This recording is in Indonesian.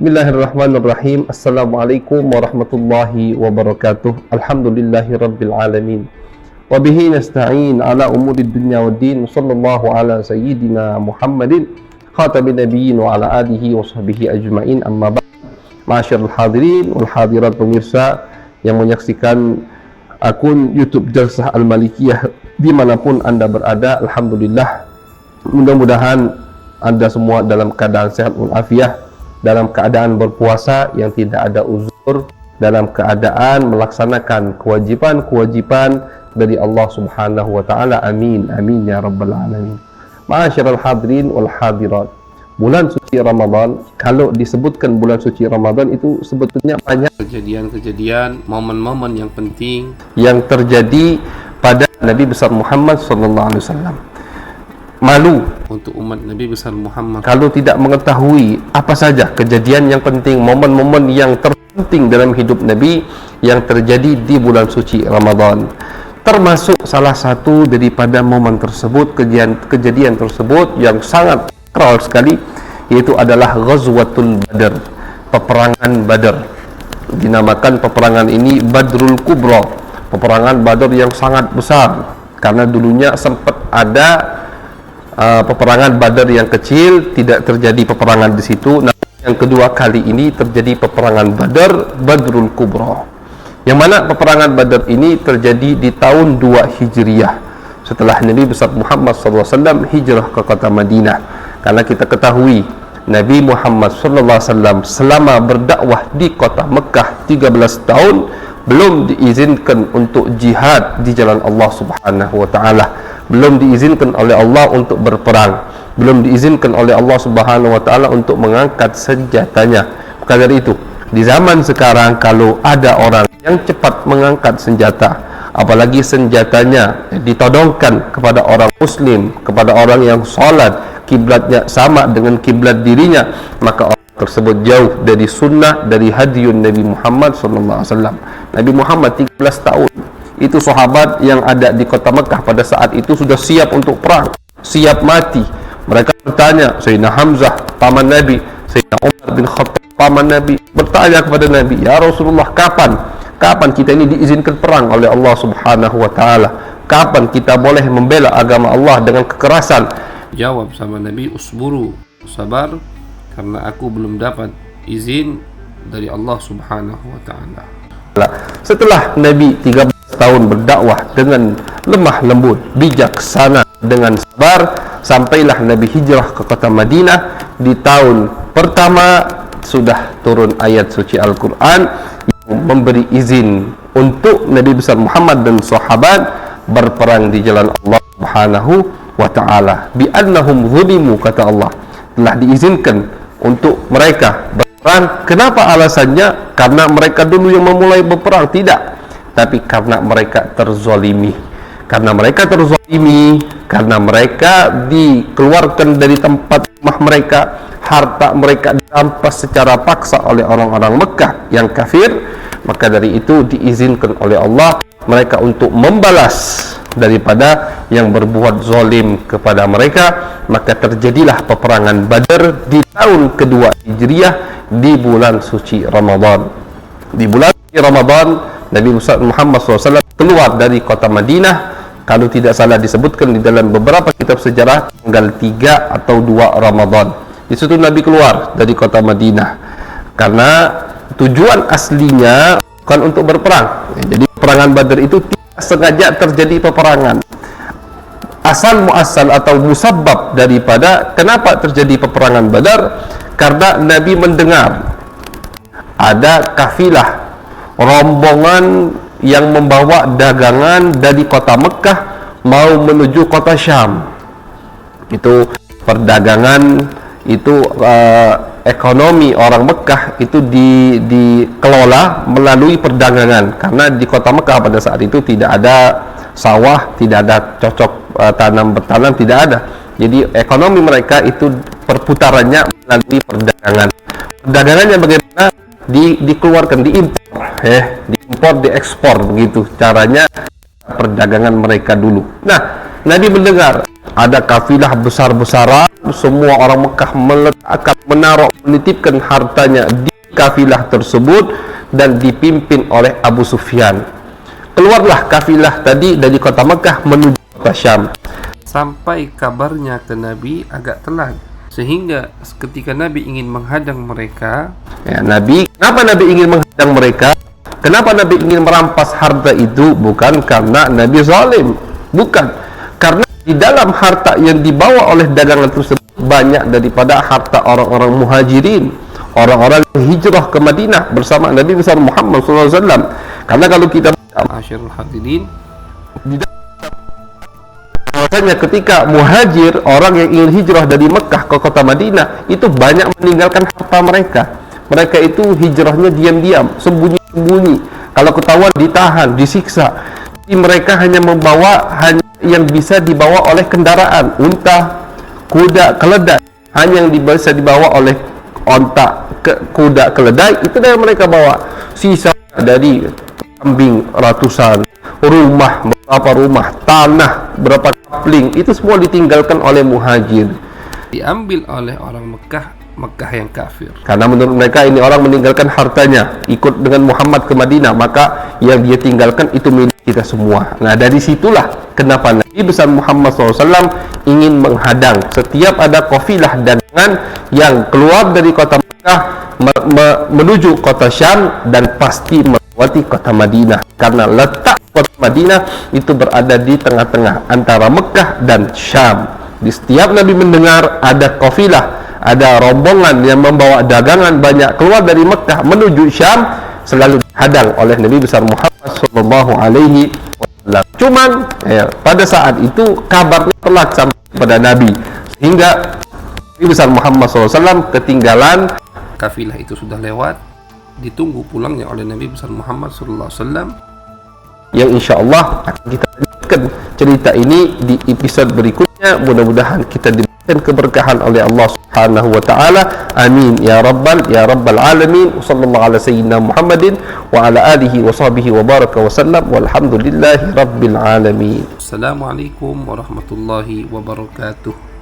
Bismillahirrahmanirrahim. Assalamualaikum warahmatullahi wabarakatuh. Alhamdulillahi rabbil alamin. Wa bihi nasta'in ala umuri dunya waddin. Sallallahu ala sayyidina Muhammadin khatamin nabiyyin wa ala alihi wa sahbihi ajma'in. Amma ba'd. Ma'asyiral hadirin wal hadirat, pemirsa yang menyaksikan akun YouTube Jalsah Al-Malikiyah dimanapun Anda berada, alhamdulillah, mudah-mudahan Anda semua dalam keadaan sehat walafiat, dalam keadaan berpuasa yang tidak ada uzur, dalam keadaan melaksanakan kewajiban-kewajiban dari Allah Subhanahu wa taala. Amin amin ya rabbal alamin. Ma'asyiral hadirin wal hadirat, bulan suci Ramadan, kalau disebutkan bulan suci Ramadan itu sebetulnya banyak kejadian-kejadian, momen-momen yang penting yang terjadi pada Nabi besar Muhammad sallallahu alaihi wasallam. Malu untuk umat Nabi besar Muhammad kalau tidak mengetahui apa saja kejadian yang penting, momen-momen yang terpenting dalam hidup Nabi yang terjadi di bulan suci Ramadan. Termasuk salah satu daripada momen tersebut, kejadian tersebut yang sangat krusial sekali, yaitu adalah Ghazwatul Badr, peperangan Badr. Dinamakan peperangan ini Badrul Kubra, peperangan Badr yang sangat besar, karena dulunya sempat ada peperangan Badar yang kecil, tidak terjadi peperangan di situ. Nah, yang kedua kali ini terjadi peperangan Badar, Badrul Kubra, yang mana peperangan Badar ini terjadi di tahun 2 Hijriah setelah Nabi besar Muhammad SAW hijrah ke kota Madinah. Karena kita ketahui Nabi Muhammad SAW selama berdakwah di kota Mekah 13 tahun belum diizinkan untuk jihad di jalan Allah Subhanahu wa taala, belum diizinkan oleh Allah untuk berperang, belum diizinkan oleh Allah Subhanahu wa taala untuk mengangkat senjatanya. Maka dari itu, di zaman sekarang kalau ada orang yang cepat mengangkat senjata, apalagi senjatanya ditodongkan kepada orang muslim, kepada orang yang salat, kiblatnya sama dengan kiblat dirinya, maka orang tersebut jauh dari sunnah, dari hadiun Nabi Muhammad SAW. Nabi Muhammad 13 tahun, itu sahabat yang ada di kota Mekah pada saat itu sudah siap untuk perang, siap mati. Mereka bertanya, Sayyidina Hamzah paman Nabi, Sayyidina Umar bin Khattab paman Nabi, bertanya kepada Nabi, ya Rasulullah, kapan kita ini diizinkan perang oleh Allah Subhanahu wa taala? Kapan kita boleh membela agama Allah dengan kekerasan? Jawab sama Nabi, usburu, sabar, karena aku belum dapat izin dari Allah Subhanahu wa taala. Setelah Nabi 13 tahun berdakwah dengan lemah lembut, bijaksana, dengan sabar, sampailah Nabi hijrah ke kota Madinah. Di tahun pertama sudah turun ayat suci Al-Quran yang memberi izin untuk Nabi besar Muhammad dan sahabat berperang di jalan Allah Subhanahu wa ta'ala. Bi'annahum zulimu, kata Allah, telah diizinkan untuk mereka berperang. Kenapa alasannya? Karena mereka dulu yang memulai berperang? Tidak, tapi karena mereka terzalimi. Karena mereka terzalimi, karena mereka dikeluarkan dari tempat rumah mereka, harta mereka dirampas secara paksa oleh orang-orang Mekah yang kafir. Maka dari itu diizinkan oleh Allah mereka untuk membalas daripada yang berbuat zalim kepada mereka. Maka terjadilah peperangan Badar di tahun kedua Hijriah di bulan suci Ramadan. Di bulan suci Ramadan Nabi Muhammad SAW keluar dari kota Madinah. Kalau tidak salah disebutkan di dalam beberapa kitab sejarah tanggal 3 atau 2 Ramadan. Di situ Nabi keluar dari kota Madinah karena tujuan aslinya bukan untuk berperang. Jadi peperangan Badar itu tidak sengaja terjadi peperangan. Asal muasal atau musabbab daripada kenapa terjadi peperangan Badar, karena Nabi mendengar ada kafilah, rombongan yang membawa dagangan dari kota Mekah mau menuju kota Syam. Itu perdagangan, itu ekonomi orang Mekah itu dikelola melalui perdagangan, karena di kota Mekah pada saat itu tidak ada sawah, tidak ada cocok bertanam, tidak ada. Jadi ekonomi mereka itu perputarannya melalui perdagangan. Perdagangannya bagaimana? Dikeluarkan, diimpor, diekspor, begitu caranya perdagangan mereka dulu. Nah, Nabi mendengar ada kafilah besar-besaran, semua orang Mekah meletakkan, menaruh, menitipkan hartanya di kafilah tersebut dan dipimpin oleh Abu Sufyan. Keluarlah kafilah tadi dari kota Mekah menuju kota Syam. Sampai kabarnya ke Nabi agak telat, sehingga ketika Nabi ingin menghadang mereka, kenapa Nabi ingin menghadang mereka? Kenapa Nabi ingin merampas harta itu? Bukan karena Nabi zalim, bukan, karena di dalam harta yang dibawa oleh dagangan tersebut banyak daripada harta orang-orang muhajirin, orang-orang yang hijrah ke Madinah bersama Nabi besar Muhammad SAW. Karena kalau kita Masyarul hadirin, bahwasanya ketika muhajir, orang yang ingin hijrah dari Mekah ke kota Madinah, itu banyak meninggalkan harta mereka. Mereka itu hijrahnya diam-diam, sembunyi-sembunyi. Kalau ketahuan ditahan, disiksa. Jadi mereka hanya membawa yang bisa dibawa oleh kendaraan, unta, kuda, keledai. Hanya yang bisa dibawa oleh onta, kuda, keledai, itu yang mereka bawa. Sisa dari kambing ratusan, rumah, berapa rumah, tanah, berapa kapling, itu semua ditinggalkan oleh muhajir, diambil oleh orang Mekah yang kafir. Karena menurut mereka ini orang meninggalkan hartanya, ikut dengan Muhammad ke Madinah, maka yang dia tinggalkan itu milik kita semua. Nah, dari situlah kenapa Nabi besar Muhammad SAW ingin menghadang setiap ada kafilah dagangan yang keluar dari kota Mekah menuju kota Syam, dan pasti melewati kota Madinah, karena letak kota Madinah itu berada di tengah-tengah antara Mekah dan Syam. Di setiap Nabi mendengar ada kafilah, ada rombongan yang membawa dagangan banyak keluar dari Mekah menuju Syam, selalu dihadang oleh Nabi besar Muhammad sallallahu alaihi wasallam. Cuman pada saat itu kabarnya telat sampai pada Nabi, sehingga Nabi besar Muhammad SAW ketinggalan. Kafilah itu sudah lewat, ditunggu pulangnya oleh Nabi besar Muhammad SAW, yang insya Allah akan kita lanjutkan cerita ini di episode berikutnya. Mudah-mudahan kita diberikan keberkahan oleh Allah Subhanahu wa taala. Amin ya rabbal alamin. Sallallahu ala sayyidina Muhammadin wa ala alihi wa sahbihi wa baraka wa sallam, walhamdulillahi rabbil alamin. Assalamualaikum warahmatullahi wabarakatuh.